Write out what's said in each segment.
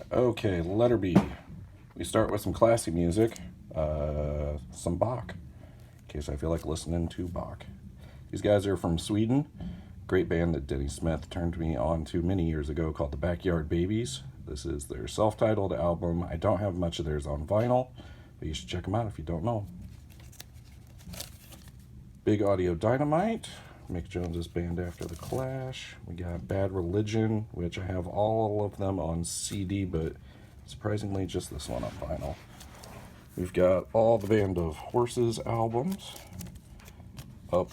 Okay, letter B. We start with some classy music, some Bach, in case I feel like listening to Bach. These guys are from Sweden. Great band that Denny Smith turned me on to many years ago called the Backyard Babies. This is their self-titled album. I don't have much of theirs on vinyl, but you should check them out if you don't know. Big Audio Dynamite, Mick Jones's band after the Clash. We got Bad Religion, which I have all of them on CD, but surprisingly just this one on vinyl. We've got all the Band of Horses albums up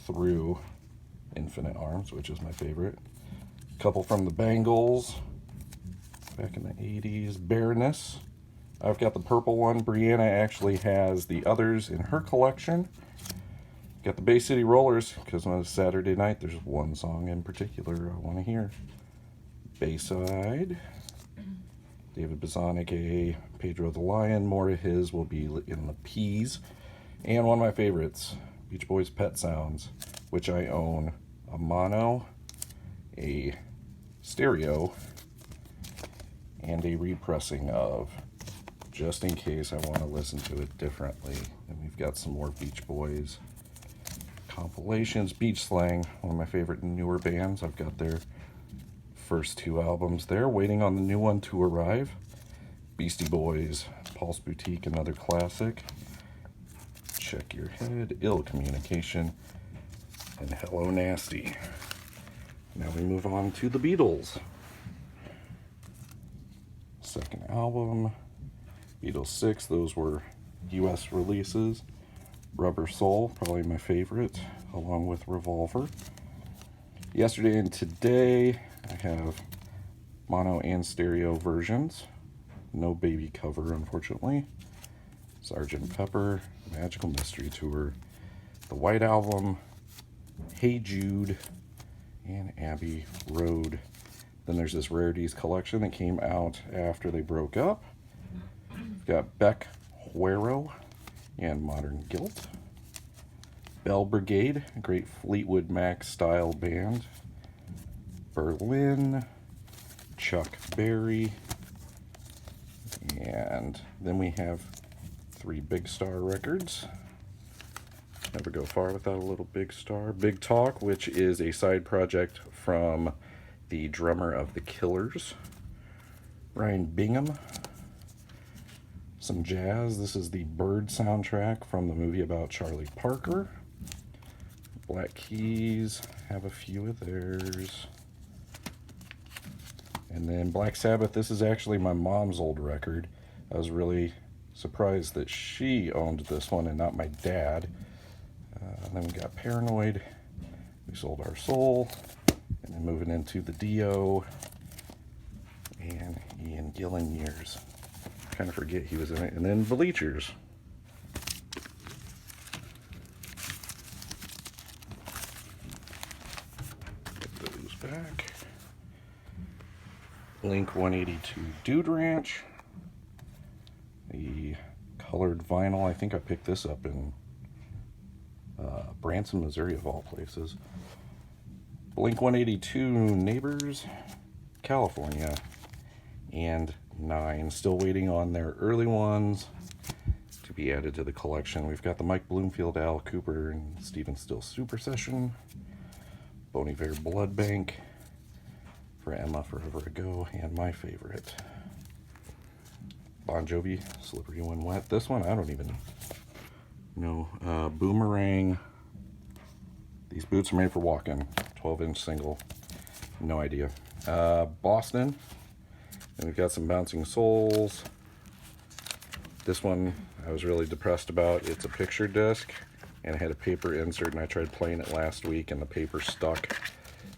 through Infinite Arms, which is my favorite. A couple from the Bangles back in the 80s. Bareness. I've got the purple one. Brianna actually has the others in her collection. Got the Bay City Rollers, because on a Saturday night there's one song in particular I want to hear. Bayside. David Bazan, aka Pedro the Lion. More of his will be in the P's. And one of my favorites, Beach Boys' Pet Sounds, which I own a mono, a stereo, and a repressing of, just in case I want to listen to it differently. And we've got some more Beach Boys compilations. Beach Slang, one of my favorite newer bands. I've got their first two albums there, waiting on the new one to arrive. Beastie Boys, Pulse Boutique, another classic. Check Your Head, Ill Communication, and Hello Nasty. Now we move on to the Beatles. Second album, Beatles 6, those were US releases. Rubber Soul, probably my favorite, along with Revolver. Yesterday and Today, I have mono and stereo versions. No baby cover, unfortunately. Sgt. Pepper, Magical Mystery Tour, the White Album, Hey Jude, and Abbey Road. Then there's this Rarities collection that came out after they broke up. We've got Beck Huero and Modern Guilt. Bell Brigade, a great Fleetwood Mac style band. Berlin, Chuck Berry, and then we have 3 Big Star records. Never go far without a little Big Star. Big Talk, which is a side project from the drummer of The Killers, Ryan Bingham. Some jazz. This is the Bird soundtrack from the movie about Charlie Parker. Black Keys, have a few of theirs. And then Black Sabbath, this is actually my mom's old record. I was really surprised that she owned this one and not my dad. Then we got Paranoid, We Sold Our Soul, and then moving into the Dio and Ian Gillan years. Kind of forget he was in it. And then Bleachers. Put those back. Blink 182 Dude Ranch. The colored vinyl. I think I picked this up in Branson, Missouri, of all places. Blink 182 Neighbors, California, and 9. Still waiting on their early ones to be added to the collection. We've got the Mike Bloomfield, Al Cooper, and Stephen Still Super Session. Bon Iver Blood Bank for Emma Forever Ago, and my favorite, Bon Jovi, Slippery When Wet. This one, I don't even know. Boomerang. These boots are made for walking. 12-inch single. No idea. Boston. And we've got some Bouncing Souls. This one I was really depressed about. It's a picture disc, and it had a paper insert, and I tried playing it last week, and the paper stuck.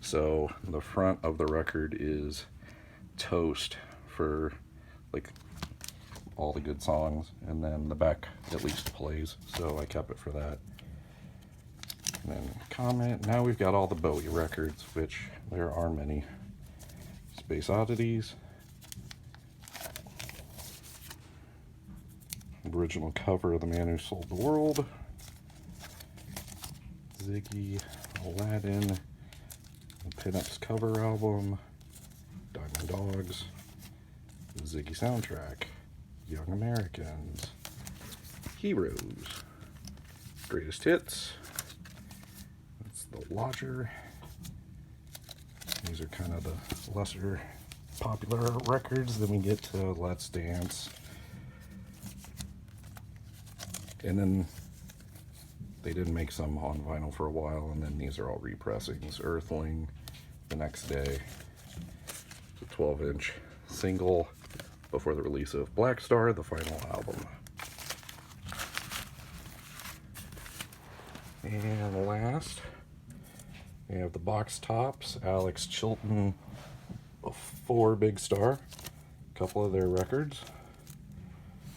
So the front of the record is toast for like all the good songs, and then the back at least plays, so I kept it for that. And then comment. Now we've got all the Bowie records, which there are many. Space Oddities. Original cover of The Man Who Sold the World. Ziggy, Aladdin, the Pinups cover album, Diamond Dogs, Ziggy soundtrack, Young Americans, Heroes, Greatest Hits. That's the Lodger. These are kind of the lesser popular records. Then we get to Let's Dance. And then they did make some on vinyl for a while, and then these are all repressings. Earthling, The Next Day, it's a 12-inch single before the release of Black Star, the final album. And last, we have the box tops, Alex Chilton before Big Star, a couple of their records.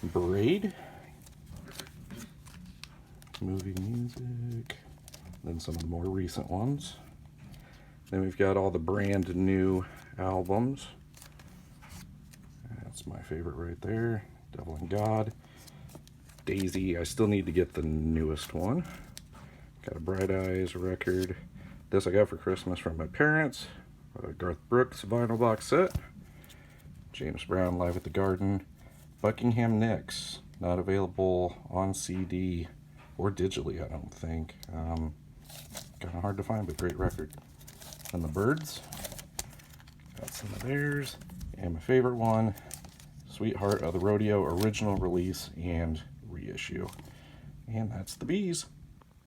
Braid, movie music, then some of the more recent ones. Then we've got all the brand new albums. That's my favorite right there, Devil and God. Daisy, I still need to get the newest one. Got a Bright Eyes record. This I got for Christmas from my parents. Garth Brooks vinyl box set. James Brown Live at the Garden. Buckingham Nicks, not available on CD or digitally, I don't think. Kind of hard to find, but great record. And the Byrds, got some of theirs. And my favorite one, Sweetheart of the Rodeo original release and reissue. And that's the Bees.